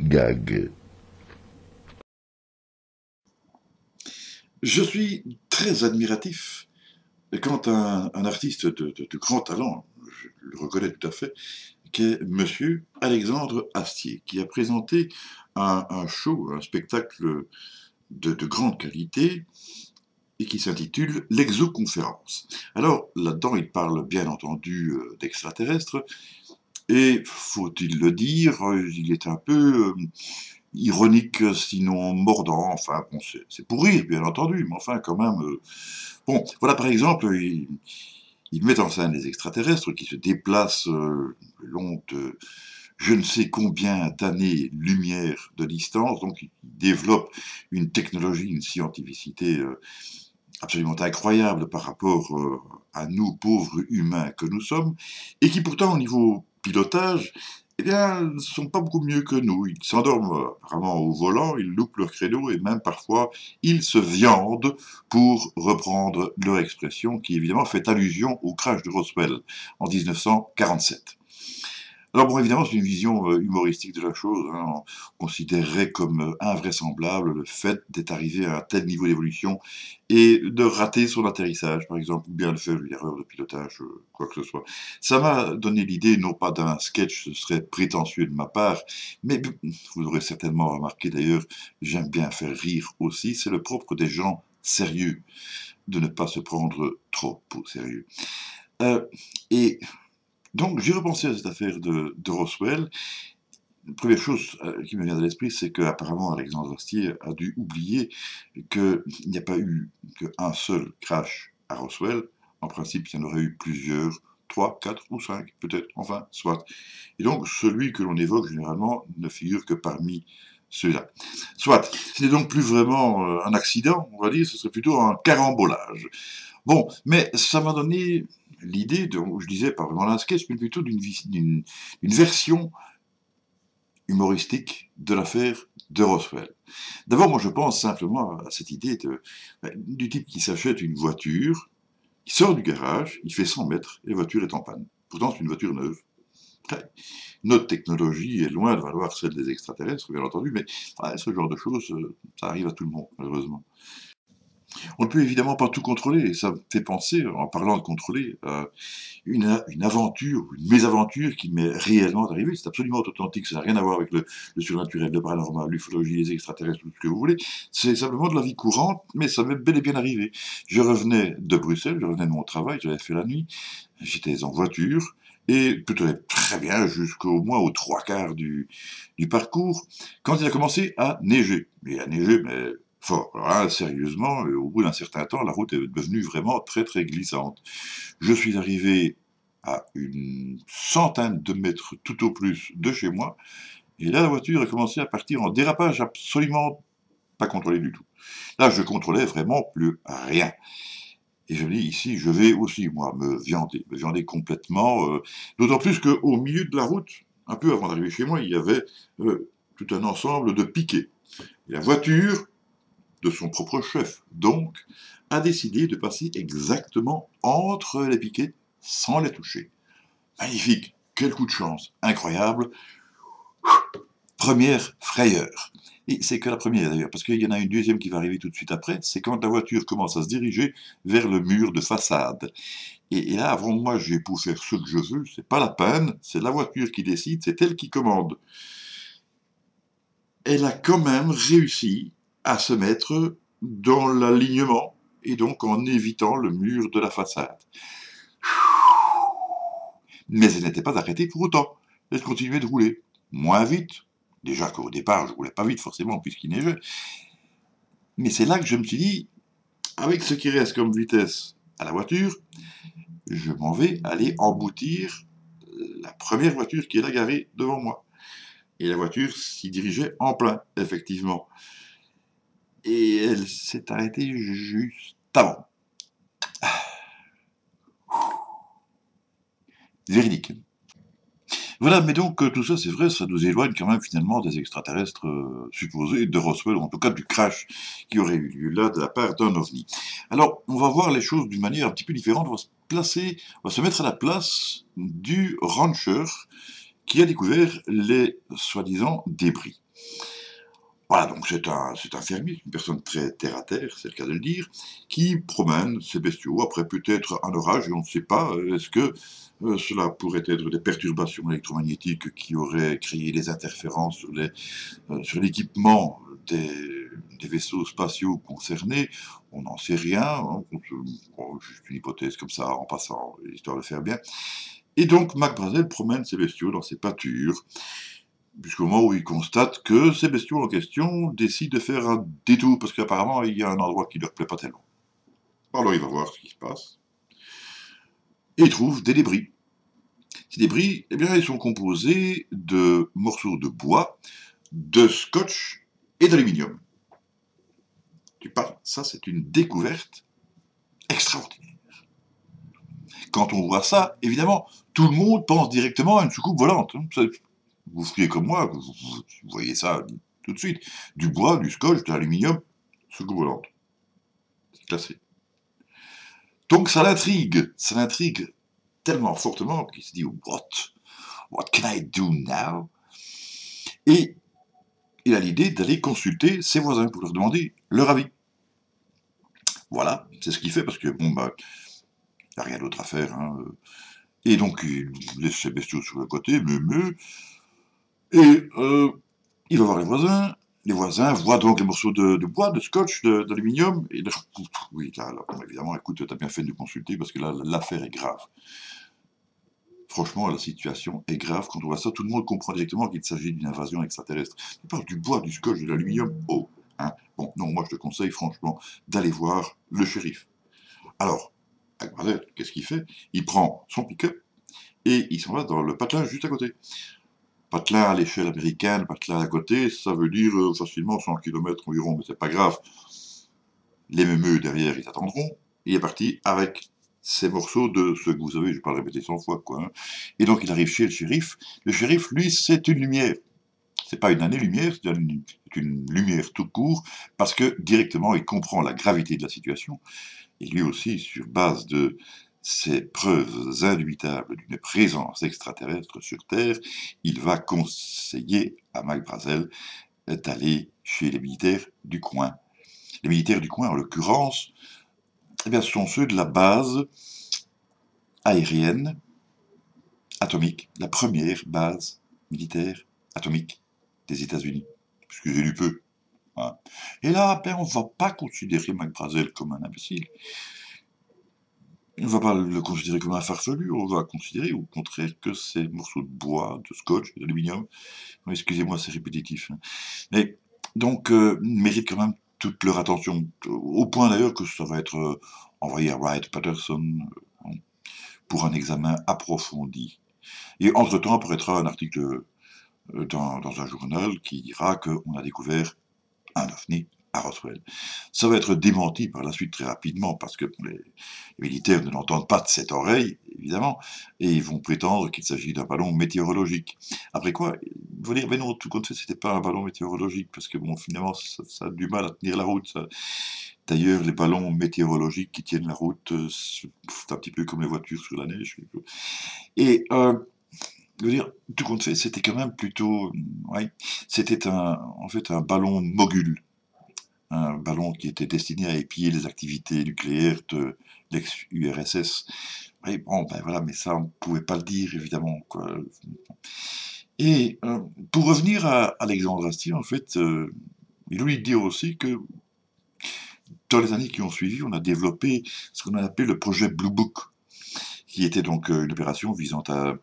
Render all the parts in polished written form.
Gag. Je suis très admiratif quand un artiste de grand talent, je le reconnais tout à fait, qui est Monsieur Alexandre Astier, qui a présenté un show, un spectacle de grande qualité et qui s'intitule l'Exoconférence. Alors, là-dedans, il parle bien entendu d'extraterrestres, et, faut-il le dire, il est un peu ironique, sinon mordant, enfin, bon, c'est pour rire, bien entendu, mais enfin, quand même... Bon, voilà, par exemple, il met en scène des extraterrestres qui se déplacent le long de je ne sais combien d'années-lumière de distance, donc il développe une technologie, une scientificité absolument incroyable par rapport à nous, pauvres humains que nous sommes, et qui pourtant, au niveau pilotage, eh bien, ne sont pas beaucoup mieux que nous. Ils s'endorment apparemment au volant, ils loupent leur créneau, et même parfois, ils se viandent, pour reprendre leur expression, qui évidemment fait allusion au crash de Roswell en 1947. Alors bon, évidemment, c'est une vision humoristique de la chose, hein. On considérerait comme invraisemblable le fait d'être arrivé à un tel niveau d'évolution et de rater son atterrissage, par exemple, ou bien de faire une erreur de pilotage, quoi que ce soit. Ça m'a donné l'idée, non pas d'un sketch, ce serait prétentieux de ma part, mais vous aurez certainement remarqué d'ailleurs, j'aime bien faire rire aussi, c'est le propre des gens sérieux, de ne pas se prendre trop au sérieux. Et donc, j'ai repensé à cette affaire de Roswell. La première chose qui me vient à l'esprit, c'est qu'apparemment Alexandre Astier a dû oublier qu'il n'y a pas eu qu'un seul crash à Roswell. En principe, il y en aurait eu plusieurs, 3, 4 ou 5, peut-être, enfin, soit. Et donc, celui que l'on évoque généralement ne figure que parmi ceux-là. Soit, ce n'est donc plus vraiment un accident, on va dire, ce serait plutôt un carambolage. Bon, mais ça m'a donné l'idée, je disais pas vraiment d'un sketch, mais plutôt d'une version humoristique de l'affaire de Roswell. D'abord, moi je pense simplement à cette idée du type qui s'achète une voiture, il sort du garage, il fait 100 mètres, et la voiture est en panne. Pourtant, c'est une voiture neuve. Notre technologie est loin de valoir celle des extraterrestres, bien entendu, mais ce genre de choses, ça arrive à tout le monde, malheureusement. On ne peut évidemment pas tout contrôler, et ça me fait penser, en parlant de contrôler, une aventure, une mésaventure qui m'est réellement arrivée. C'est absolument authentique, ça n'a rien à voir avec le surnaturel, le paranormal, l'ufologie, les extraterrestres, tout ce que vous voulez. C'est simplement de la vie courante, mais ça m'est bel et bien arrivé. Je revenais de Bruxelles, je revenais de mon travail, j'avais fait la nuit, j'étais en voiture, et tout allait très bien jusqu'au moins aux 3/4 du parcours, quand il a commencé à neiger. Il a neigé, mais fort. Alors là, sérieusement, au bout d'un certain temps, la route est devenue vraiment très très glissante. Je suis arrivé à une centaine de mètres tout au plus de chez moi, et là, la voiture a commencé à partir en dérapage absolument pas contrôlé du tout. Là, je contrôlais vraiment plus rien. Et je me dis, ici, je vais aussi, moi, me viander complètement, d'autant plus qu'au milieu de la route, un peu avant d'arriver chez moi, il y avait tout un ensemble de piquets. Et la voiture de son propre chef, donc, a décidé de passer exactement entre les piquets sans les toucher. Magnifique, quel coup de chance, incroyable, première frayeur. Et c'est que la première d'ailleurs, parce qu'il y en a une deuxième qui va arriver tout de suite après, c'est quand la voiture commence à se diriger vers le mur de façade. Et là, avant moi, j'ai pour faire ce que je veux, c'est pas la peine, c'est la voiture qui décide, c'est elle qui commande. Elle a quand même réussi à se mettre dans l'alignement, et donc en évitant le mur de la façade. Mais elle n'était pas arrêtée pour autant. Elle continuait de rouler. Moins vite. Déjà qu'au départ, je roulais pas vite forcément puisqu'il neigeait. Mais c'est là que je me suis dit, avec ce qui reste comme vitesse à la voiture, je m'en vais aller emboutir la première voiture qui est là garée devant moi. Et la voiture s'y dirigeait en plein, effectivement. Et elle s'est arrêtée juste avant. Véridique. Voilà, mais donc tout ça, c'est vrai, ça nous éloigne quand même finalement des extraterrestres supposés de Roswell, ou en tout cas du crash qui aurait eu lieu là de la part d'un ovni. Alors, on va voir les choses d'une manière un petit peu différente, on va se va se mettre à la place du rancher qui a découvert les soi-disant débris. Voilà, donc c'est un fermier, une personne très terre-à-terre, c'est le cas de le dire, qui promène ses bestiaux, après peut-être un orage, et on ne sait pas, est-ce que cela pourrait être des perturbations électromagnétiques qui auraient créé des interférences sur l'équipement des vaisseaux spatiaux concernés, on n'en sait rien, hein, juste une hypothèse comme ça, en passant, histoire de faire bien. Et donc, Mac Brazel promène ses bestiaux dans ses pâtures, jusqu'au moment où il constate que ces bestiaux en question décident de faire un détour, parce qu'apparemment il y a un endroit qui ne leur plaît pas tellement. Alors il va voir ce qui se passe, et il trouve des débris. Ces débris, eh bien, ils sont composés de morceaux de bois, de scotch et d'aluminium. Tu parles, ça c'est une découverte extraordinaire. Quand on voit ça, évidemment, tout le monde pense directement à une soucoupe volante. Vous feriez comme moi, vous voyez ça tout de suite. Du bois, du scotch, de l'aluminium, soucoupe volante. C'est classé. Donc ça l'intrigue tellement fortement qu'il se dit what can I do now? Et il a l'idée d'aller consulter ses voisins pour leur demander leur avis. Voilà, c'est ce qu'il fait parce que bon bah il n'y a rien d'autre à faire. Hein. Et donc il laisse ses bestiaux sur le côté, et il va voir les voisins. Les voisins voient donc les morceaux de bois, de scotch, d'aluminium, et oui, là, évidemment, écoute, t'as bien fait de nous consulter, parce que là, l'affaire est grave. Franchement, la situation est grave. Quand on voit ça, tout le monde comprend directement qu'il s'agit d'une invasion extraterrestre. Tu parles du bois, du scotch, de l'aluminium, oh, hein. Bon, non, moi je te conseille franchement d'aller voir le shérif. Alors, qu'est-ce qu'il fait? Il prend son pick-up et il s'en va dans le patelin juste à côté. Patelin à l'échelle américaine, patelin à côté, ça veut dire facilement 100 km environ, mais c'est pas grave. Les meumeux derrière, ils attendront. Il est parti avec ces morceaux de ce que vous savez, je vais pas le répéter 100 fois, quoi. Hein. Et donc il arrive chez le shérif. Le shérif, lui, c'est une lumière. C'est pas une année-lumière, c'est une lumière tout court, parce que directement, il comprend la gravité de la situation. Et lui aussi, sur base de ces preuves indubitables d'une présence extraterrestre sur Terre, il va conseiller à Mac Brazel d'aller chez les militaires du coin. Les militaires du coin, en l'occurrence, eh bien, ce sont ceux de la base aérienne atomique, la première base militaire atomique des États-Unis, puisque j'ai lu peu. Hein. Et là, ben, on ne va pas considérer Mac Brazel comme un imbécile. On ne va pas le considérer comme un farfelu, on va considérer au contraire que ces morceaux de bois, de scotch, d'aluminium, excusez-moi, c'est répétitif, hein, mais donc méritent quand même toute leur attention, au point d'ailleurs que ça va être envoyé à Wright-Patterson pour un examen approfondi. Et entre-temps apparaîtra un article dans un journal qui dira qu'on a découvert un ovni à Roswell. Ça va être démenti par la suite très rapidement, parce que les militaires ne l'entendent pas de cette oreille, évidemment, et ils vont prétendre qu'il s'agit d'un ballon météorologique. Après quoi, ils vont dire, mais non, tout compte fait, c'était pas un ballon météorologique, parce que bon, finalement, ça a du mal à tenir la route. Ça. D'ailleurs, les ballons météorologiques qui tiennent la route, c'est un petit peu comme les voitures sur la neige. Et je veux dire, tout compte fait, c'était quand même plutôt, ouais, c'était en fait un ballon mogul, un ballon qui était destiné à épier les activités nucléaires de l'ex-URSS. Oui, bon, ben voilà, mais ça, on ne pouvait pas le dire, évidemment, quoi. Et pour revenir à Alexandre Astier, en fait, il voulait dire aussi que dans les années qui ont suivi, on a développé ce qu'on a appelé le projet Blue Book, qui était donc une opération visant à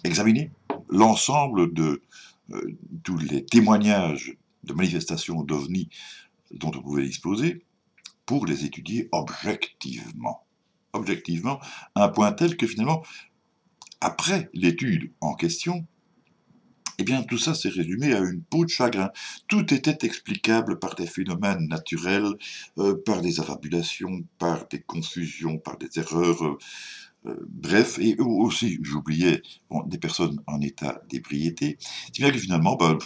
examiner l'ensemble de tous les témoignages de manifestations d'OVNI dont on pouvait disposer pour les étudier objectivement. Objectivement, à un point tel que finalement, après l'étude en question, eh bien, tout ça s'est résumé à une peau de chagrin. Tout était explicable par des phénomènes naturels, par des affabulations, par des confusions, par des erreurs, bref, et aussi, j'oubliais, bon, des personnes en état d'ébriété. C'est bien que finalement, ben,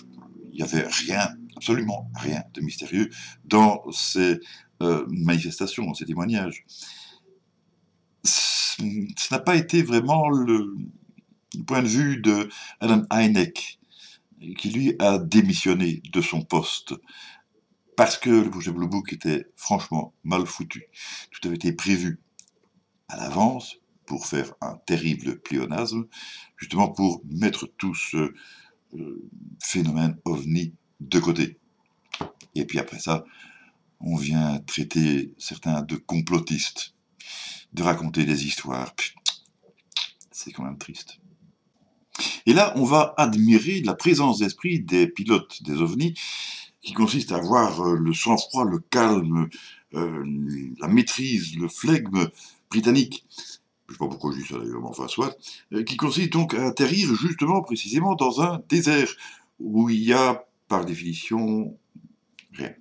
il n'y avait rien, absolument rien de mystérieux dans ces manifestations, dans ces témoignages. ce n'a pas été vraiment le point de vue de Alan Hynek, qui lui a démissionné de son poste parce que le projet Blue Book était franchement mal foutu. Tout avait été prévu à l'avance pour faire un terrible pléonasme, justement pour mettre tout ce phénomène ovni de côté. Et puis après ça, on vient traiter certains de complotistes, de raconter des histoires. C'est quand même triste. Et là, on va admirer la présence d'esprit des pilotes des ovnis, qui consiste à avoir le sang-froid, le calme, la maîtrise, le flegme britannique. Je ne sais pas pourquoi je dis ça d'ailleurs, mais enfin soit. Qui consiste donc à atterrir justement, précisément, dans un désert, où il y a, par définition, rien.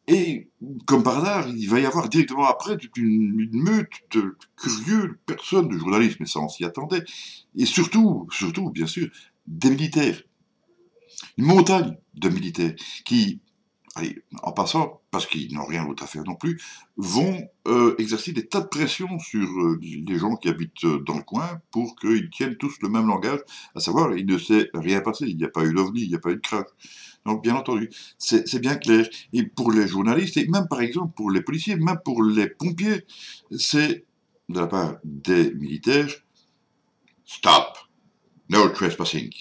Et comme par hasard, il va y avoir directement après toute une meute de curieux, de personnes, de journalistes, mais ça on s'y attendait, et surtout, bien sûr, des militaires. Une montagne de militaires qui, allez, en passant, parce qu'ils n'ont rien d'autre à faire non plus, vont exercer des tas de pressions sur les gens qui habitent dans le coin pour qu'ils tiennent tous le même langage, à savoir, il ne s'est rien passé, il n'y a pas eu d'ovni, il n'y a pas eu de crash. Donc, bien entendu, c'est bien clair. Et pour les journalistes, et même par exemple pour les policiers, même pour les pompiers, c'est de la part des militaires, stop, no trespassing.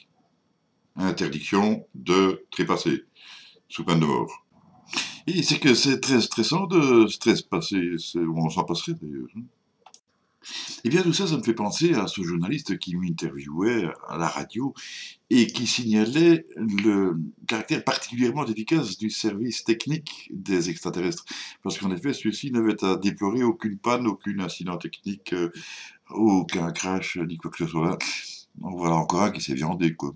Interdiction de trépasser, sous peine de mort. Et c'est que c'est très stressant de se trespasser, on s'en passerait d'ailleurs. Et bien tout ça, ça me fait penser à ce journaliste qui m'interviewait à la radio et qui signalait le caractère particulièrement efficace du service technique des extraterrestres. Parce qu'en effet, celui-ci n'avait à déplorer aucune panne, aucun incident technique, aucun crash, ni quoi que ce soit. Donc voilà encore un qui s'est viandé, quoi.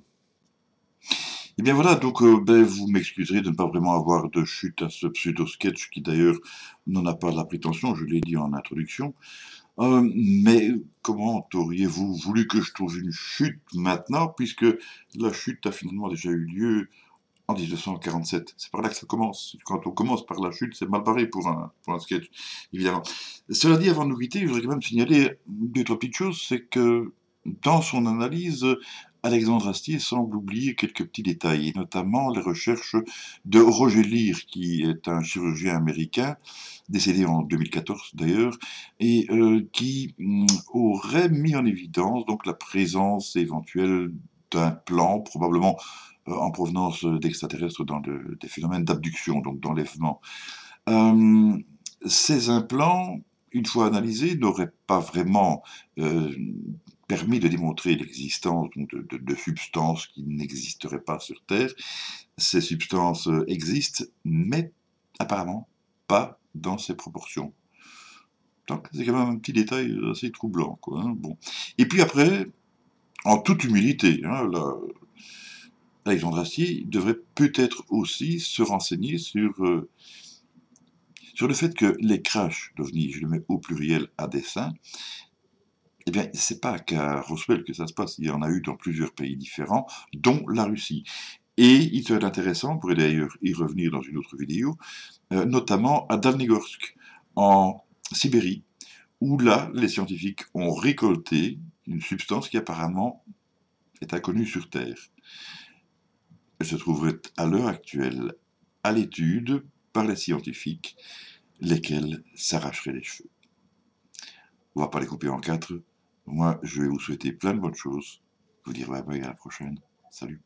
Et bien voilà, donc vous m'excuserez de ne pas vraiment avoir de chute à ce pseudo-sketch qui d'ailleurs n'en a pas la prétention, je l'ai dit en introduction. Mais comment auriez-vous voulu que je trouve une chute maintenant, puisque la chute a finalement déjà eu lieu en 1947. C'est par là que ça commence. Quand on commence par la chute, c'est mal barré pour un sketch, évidemment. Cela dit, avant de nous quitter, je voudrais quand même signaler deux, trois petites choses. C'est que dans son analyse, Alexandre Astier semble oublier quelques petits détails, et notamment les recherches de Roger Leir, qui est un chirurgien américain, décédé en 2014 d'ailleurs, et qui aurait mis en évidence donc la présence éventuelle d'un plan, probablement en provenance d'extraterrestres dans des phénomènes d'abduction, donc d'enlèvement. Euh, Ces implants, une fois analysés, n'auraient pas vraiment permis de démontrer l'existence de substances qui n'existeraient pas sur Terre. Ces substances existent, mais apparemment pas dans ces proportions. Donc c'est quand même un petit détail assez troublant, quoi, hein, bon. Et puis après, en toute humilité, hein, là, Alexandre Astier devrait peut-être aussi se renseigner sur le fait que les crashs d'OVNI, je le mets au pluriel à dessein, eh bien, c'est pas qu'à Roswell que ça se passe, il y en a eu dans plusieurs pays différents, dont la Russie. Et il serait intéressant, on pourrait d'ailleurs y revenir dans une autre vidéo, notamment à Dalnigorsk, en Sibérie, où là, les scientifiques ont récolté une substance qui apparemment est inconnue sur Terre. Elle se trouverait à l'heure actuelle à l'étude par les scientifiques, lesquels s'arracheraient les cheveux. On va pas les couper en quatre. Moi, je vais vous souhaiter plein de bonnes choses. Vous dire bye bye à la prochaine. Salut.